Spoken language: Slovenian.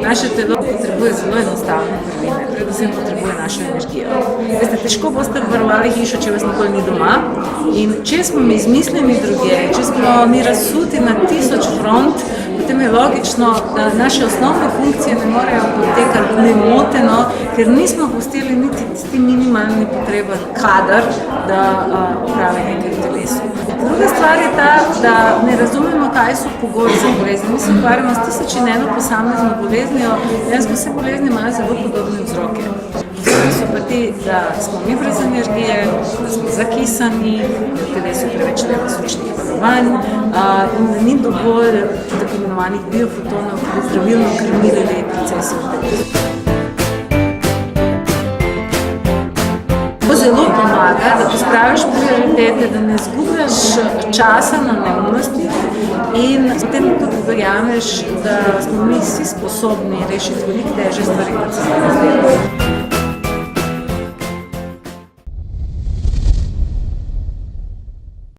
Naše telo potrebuje zelo enostavne prvine, predvsem potrebuje našo energijo. Veste, težko boste varovali hišo, če vas nikoli ni doma, in če smo mi izmišljeni drugje, če smo mi razsuti na 1000 front, potem je logično, da naše osnovne funkcije ne morejo potekati nemoteno, ker nismo pustili niti tisti minimalni potreben kadar, da opravi nekaj v telesu. Druga stvar je ta, da ne razumemo, kaj so pogoji za bolezni. Mi se ukvarjamo s 1001 posamezno boleznijo, dejansko vse bolezni imajo zelo podobne vzroke. Vzroki so pa ti, da smo mi brez energije, da smo zakisani, da v telesu preveč nerazličnih varovanj in da ni dovolj tako imenovanih biofotonov, ki bi zdravilno krmili procese v telesu. Zelo pomaga, da pospraviš prioritete, da ne zgubljaš časa na neumnosti in potem tudi verjameš, da smo mi vsi sposobni rešiti veliko težje stvari, kot se zdaj.